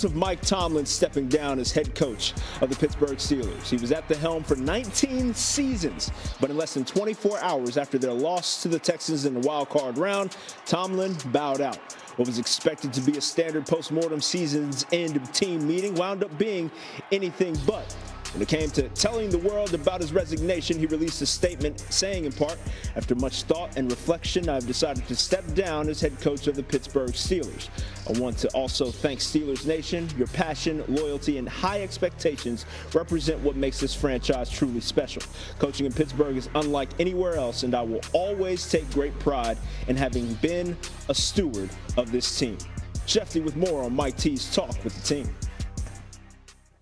Of Mike Tomlin stepping down as head coach of the Pittsburgh Steelers. He was at the helm for 19 seasons, but in less than 24 hours after their loss to the Texans in the wild card round, Tomlin bowed out. What was expected to be a standard postmortem season's end team meeting wound up being anything but. When it came to telling the world about his resignation, he released a statement saying, in part, after much thought and reflection, I've decided to step down as head coach of the Pittsburgh Steelers. I want to also thank Steelers Nation. Your passion, loyalty, and high expectations represent what makes this franchise truly special. Coaching in Pittsburgh is unlike anywhere else, and I will always take great pride in having been a steward of this team. Shefty with more on Mike T's Talk with the Team.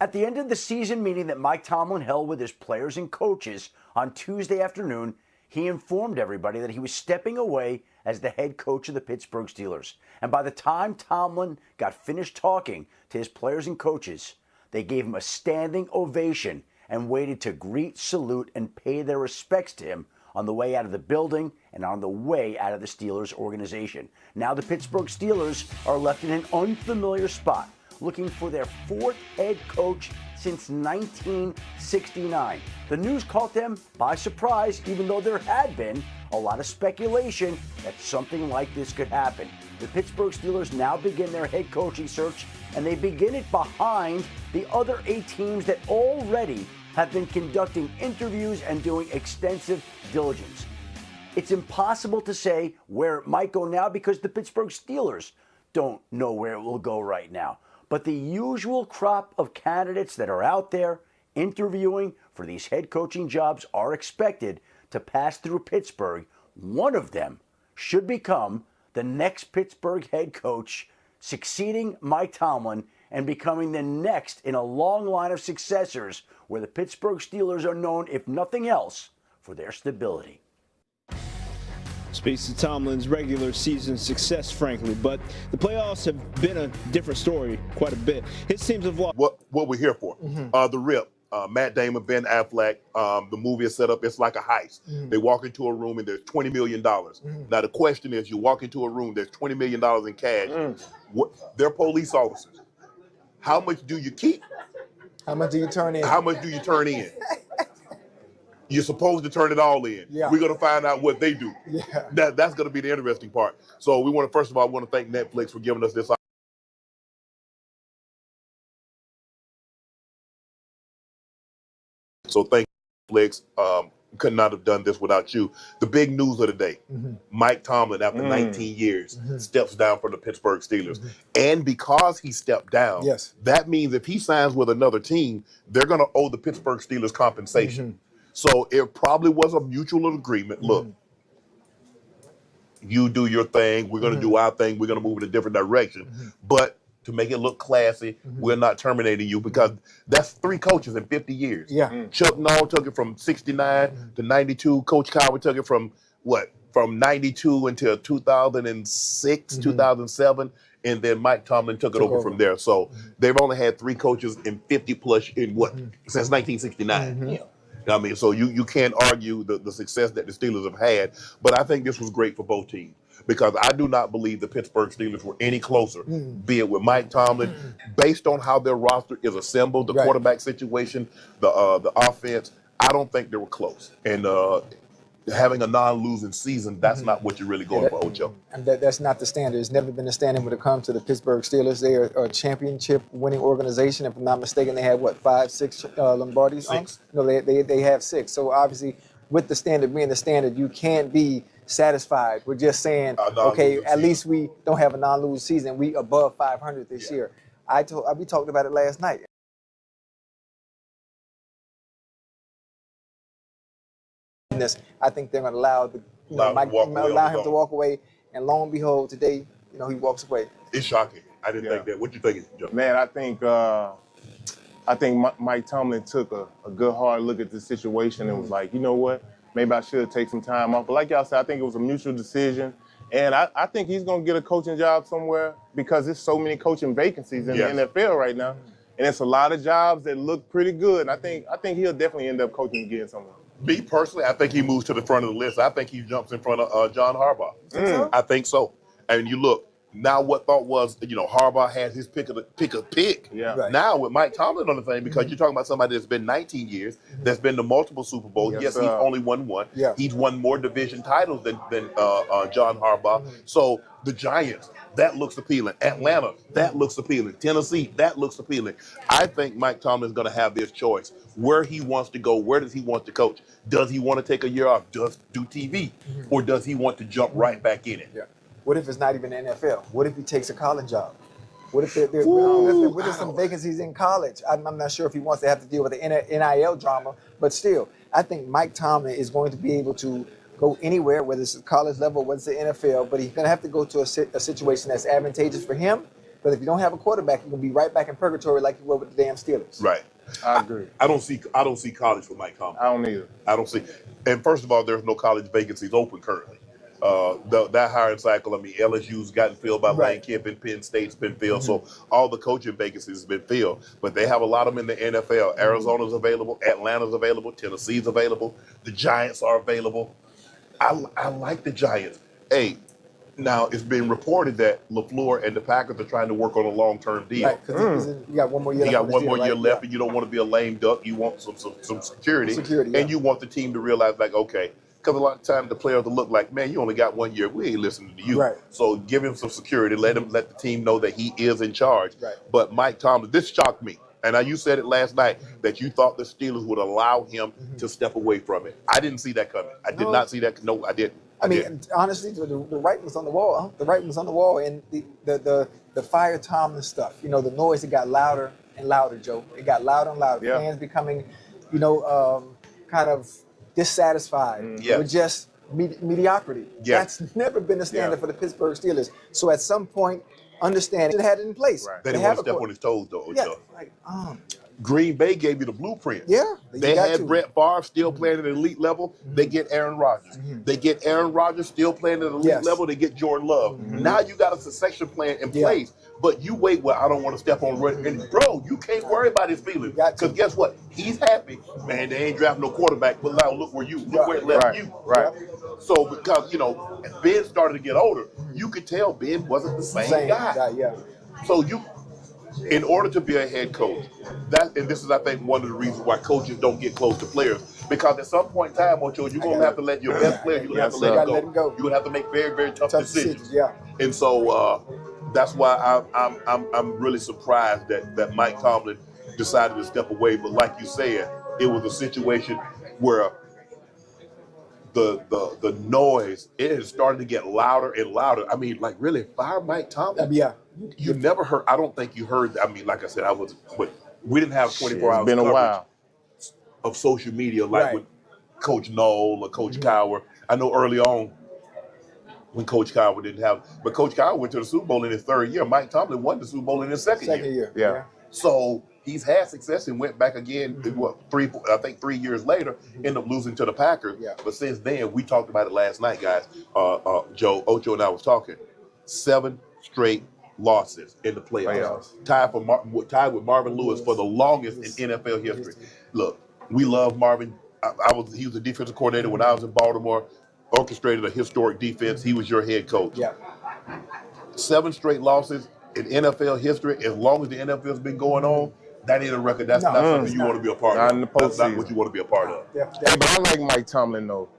At the end of the season meeting that Mike Tomlin held with his players and coaches on Tuesday afternoon, he informed everybody that he was stepping away as the head coach of the Pittsburgh Steelers. And by the time Tomlin got finished talking to his players and coaches, they gave him a standing ovation and waited to greet, salute, and pay their respects to him on the way out of the building and on the way out of the Steelers organization. Now the Pittsburgh Steelers are left in an unfamiliar spot, looking for their fourth head coach since 1969. The news caught them by surprise, even though there had been a lot of speculation that something like this could happen. The Pittsburgh Steelers now begin their head coaching search, and they begin it behind the other 8 teams that already have been conducting interviews and doing extensive diligence. It's impossible to say where it might go now because the Pittsburgh Steelers don't know where it will go right now. But the usual crop of candidates that are out there interviewing for these head coaching jobs are expected to pass through Pittsburgh. One of them should become the next Pittsburgh head coach, succeeding Mike Tomlin and becoming the next in a long line of successors where the Pittsburgh Steelers are known, if nothing else, for their stability. Speaks to Tomlin's regular season success, frankly, but the playoffs have been a different story quite a bit. His teams have lost. What we're here for. The Rip, Matt Damon, Ben Affleck, the movie is set up, it's like a heist. They walk into a room and there's $20 million. Now the question is, you walk into a room, there's $20 million in cash. They're police officers. How much do you keep? How much do you turn in? How much do you turn in? You're supposed to turn it all in. Yeah. We're going to find out what they do. Yeah. That's going to be the interesting part. So we want to, first of all, thank Netflix for giving us this. So thank Netflix. Could not have done this without you. The big news of the day, Mike Tomlin, after 19 years, steps down from the Pittsburgh Steelers. And because he stepped down, that means if he signs with another team, they're going to owe the Pittsburgh Steelers compensation. So it probably was a mutual agreement. Look, you do your thing. We're going to do our thing. We're going to move in a different direction. But to make it look classy, we're not terminating you because that's 3 coaches in 50 years. Chuck Noll took it from 69 to 92. Coach Coward took it from, from 92 until 2006, 2007. And then Mike Tomlin took it over from there. So they've only had 3 coaches in 50 plus in since 1969. I mean, so you can't argue the success that the Steelers have had, but I think this was great for both teams because I do not believe the Pittsburgh Steelers were any closer, be it with Mike Tomlin, based on how their roster is assembled, the quarterback situation, the offense. I don't think they were close. And having a non-losing season, that's not what you're really going for, Ocho. And that's not the standard. It's never been the standard when it comes to the Pittsburgh Steelers. They are a championship-winning organization. If I'm not mistaken, they have, 5, 6 Lombardis? 6. No, they have 6. So obviously, with the standard being the standard, you can't be satisfied with just saying, okay, at least we don't have a non-losing season. We above 500 this year. We talked about it last night. I think they're going to allow him to walk away, and lo and behold, today, he walks away. It's shocking. I didn't think that. What you think, Joe? Man, I think Mike Tomlin took a good hard look at the situation and was like, you know what, maybe I should take some time off. But like y'all said, I think it was a mutual decision, and I think he's going to get a coaching job somewhere because there's so many coaching vacancies in the NFL right now, and it's a lot of jobs that look pretty good. And I think he'll definitely end up coaching again somewhere. Me personally, I think he moves to the front of the list. I think he jumps in front of John Harbaugh. I think so. And you look, Now what thought was, Harbaugh has his pick. Yeah. Right. Now with Mike Tomlin on the thing, because you're talking about somebody that's been 19 years, that's been to multiple Super Bowls. Yes, he's only won one. Yeah. He's won more division titles than John Harbaugh. So the Giants, that looks appealing. Atlanta, that looks appealing. Tennessee, that looks appealing. I think Mike Tomlin's going to have this choice. Where he wants to go, where does he want to coach? Does he want to take a year off, do TV, or does he want to jump right back in it? Yeah. What if it's not even the NFL? What if he takes a college job? What if there's some vacancies in college? I'm not sure if he wants to have to deal with the NIL drama, but still, I think Mike Tomlin is going to be able to go anywhere, whether it's college level, whether it's the NFL, but he's going to have to go to a situation that's advantageous for him. But if you don't have a quarterback, you're going to be right back in purgatory like you were with the damn Steelers. Right. I agree. I don't see college for Mike Tomlin. I don't either. I don't see. And first of all, there's no college vacancies open currently. That hiring cycle, LSU's gotten filled by Lane Kiffin, Penn State's been filled, so all the coaching vacancies have been filled. But they have a lot of them in the NFL. Arizona's available, Atlanta's available, Tennessee's available, the Giants are available. I like the Giants. Hey, now it's been reported that LaFleur and the Packers are trying to work on a long-term deal. Right, because you got one more year. You got one more year left, Yeah. and you don't want to be a lame duck. You want some security, Security, and you want the team to realize, like, okay. Because a lot of times the players will look like, man, you only got 1 year. We ain't listening to you. Right. So give him some security. Let the team know that he is in charge. Right. But Mike Tomlin, this shocked me. And you said it last night that you thought the Steelers would allow him to step away from it. I didn't see that coming. I did not see that. No, I didn't. I mean, honestly, the writing was on the wall. Huh? The writing was on the wall, and the fire Tomlin stuff. The noise, it got louder and louder, Joe. It got louder and louder. Yeah. Fans becoming, kind of dissatisfied with just mediocrity. Yeah. That's never been a standard for the Pittsburgh Steelers. So at some point, understand it had it in place. Right. They didn't want to step on his toes, though. Yeah, Joe. like, Green Bay gave you the blueprint. yeah. They had Brett Favre still playing at an elite level. They get Aaron Rodgers. They get Aaron Rodgers still playing at an elite level. They get Jordan Love. Now you got a succession plan in place. But you wait, I don't want to step on Red. And bro, you can't worry about his feelings. Because guess what? He's happy. Man, they ain't drafting no quarterback. But now look where it left you. Right. So because, as Ben started to get older, you could tell Ben wasn't the same guy. Yeah. So in order to be a head coach, and this is, I think, one of the reasons why coaches don't get close to players, because at some point in time, Ocho, you're going to have to let your best player, you're going to have to let him go. You're going to have to make very, very tough decisions. Yeah. And so that's why I'm really surprised that Mike Tomlin decided to step away. But like you said, it was a situation where the noise, it has started to get louder and louder. I mean, like, really, fire Mike Tomlin? Yeah. You never heard, I don't think you heard, like I said, we didn't have 24 hours It's been a while of social media like with Coach Knoll or Coach Cowher. I know early on when Coach Cowher didn't have, but Coach Cowher went to the Super Bowl in his third year. Mike Tomlin won the Super Bowl in his second year. Yeah. So he's had success and went back again, 3 years later, ended up losing to the Packers. Yeah. But since then, we talked about it last night, guys. Joe, Ocho and I was talking. 7 straight losses in the playoffs. Tied with Marvin Lewis for the longest in NFL history. Look, we love Marvin. He was the defensive coordinator when I was in Baltimore, orchestrated a historic defense. He was your head coach. Yeah. 7 straight losses in NFL history, as long as the NFL's been going on, that ain't a record. That's not something you want to be a part of. Not in the That's not postseason. what you want to be a part of. Yeah. Hey, but I like Mike Tomlin, though,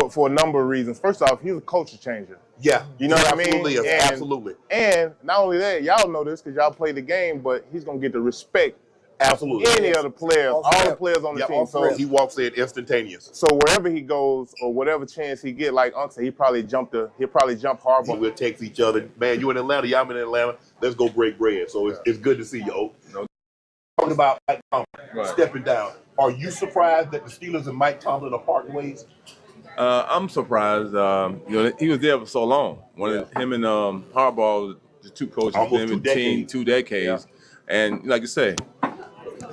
for a number of reasons. First off, he's a culture changer. Yeah. You know what I mean? Absolutely is. And- Absolutely. And not only that, y'all know this because y'all play the game, but he's going to get the respect Absolutely. of any of the players, all the players on the team. So he walks in instantaneous. So wherever he goes or whatever chance he get, like Uncle said, he'll probably jump Harbaugh. We'll text each other. Man, you in Atlanta, y'all in Atlanta. Let's go break bread. So it's good to see you, Oak. Talking about Mike Tomlin stepping down. Are you surprised that the Steelers and Mike Tomlin are parting ways? I'm surprised. He was there for so long. Him and Harbaugh, the two coaches, Almost them 2 decades. 2 decades. And like you say,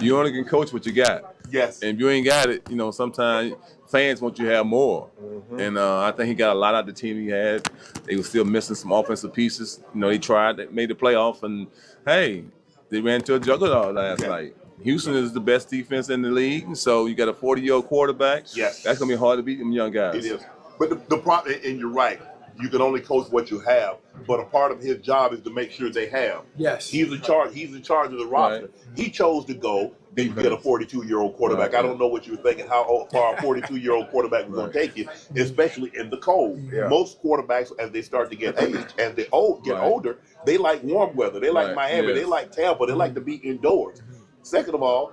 you only can coach what you got. Yes. And if you ain't got it, sometimes fans want you to have more. And I think he got a lot out of the team he had. They were still missing some offensive pieces. They tried, they made the playoff, and hey, they ran to a juggernaut last night. Houston is the best defense in the league, so you got a 40-year-old quarterback. Yes. That's going to be hard to beat them young guys. It is. But the problem, and you're right, You can only coach what you have. But a part of his job is to make sure they have. Yes. He's in charge of the roster. Right. He chose to go and get a 42-year-old quarterback. Right. I don't know what you were thinking, how far a 42-year-old quarterback was going to take you, especially in the cold. Yeah. Most quarterbacks, as they start to get aged, as they get older, they like warm weather. They like Miami. They like Tampa. They like to be indoors. Second of all,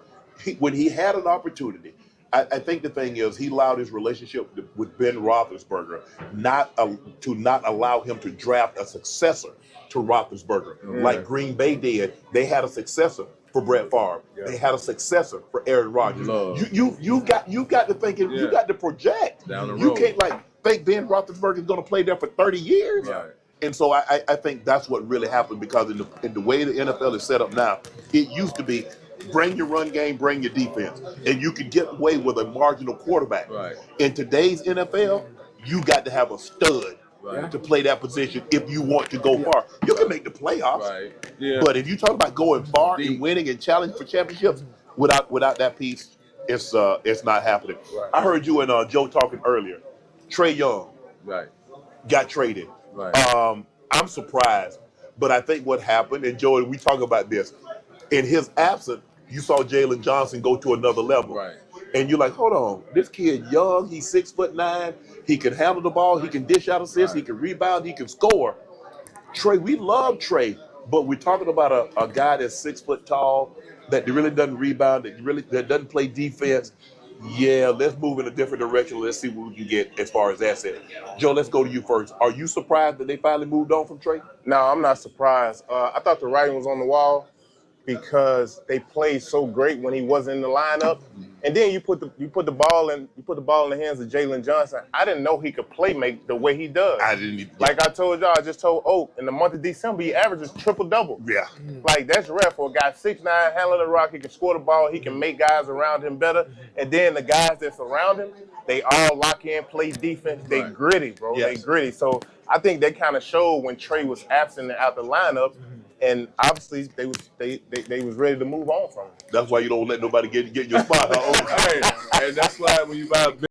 when he had an opportunity, I think the thing is he allowed his relationship with Ben Roethlisberger to not allow him to draft a successor to Roethlisberger like Green Bay did. They had a successor for Brett Favre. Yeah. They had a successor for Aaron Rodgers. You got to think you got to project. Down the road. You can't think Ben Roethlisberger is going to play there for 30 years. Right. And so I think that's what really happened, because in the way the NFL is set up now, it used to be bring your run game, bring your defense, and you can get away with a marginal quarterback. Right. In today's NFL, you got to have a stud to play that position if you want to go far. You can make the playoffs, but if you talk about going far and winning and challenging for championships, without that piece, it's not happening. Right. I heard you and Joe talking earlier. Trey Young got traded. Right. I'm surprised, but I think what happened, and Joe, we talk about this, in his absence, you saw Jalen Johnson go to another level. Right. And you're like, hold on, this kid young, he's 6'9", he can handle the ball, he can dish out assists, he can rebound, he can score. Trey, we love Trey, but we're talking about a guy that's 6 foot tall, that really doesn't rebound, that doesn't play defense. Yeah, let's move in a different direction. Let's see what we can get as far as assets. Joe, let's go to you first. Are you surprised that they finally moved on from Trey? No, I'm not surprised. I thought the writing was on the wall, because they played so great when he wasn't in the lineup, and then you put the ball in the hands of Jalen Johnson. I didn't know he could make the way he does. I didn't even, like I told y'all, I just told Oak, in the month of December he averages triple-double. Yeah, like that's rare for a guy 6'9", handling the rock. He can score the ball. He can make guys around him better, and then the guys that's around him, they all lock in, play defense. They gritty, bro. Yes. They gritty. So I think that kind of showed when Trey was absent and out the lineup. And obviously, they was ready to move on from him. That's why you don't let nobody get your spot. Hey, and that's why when you buy a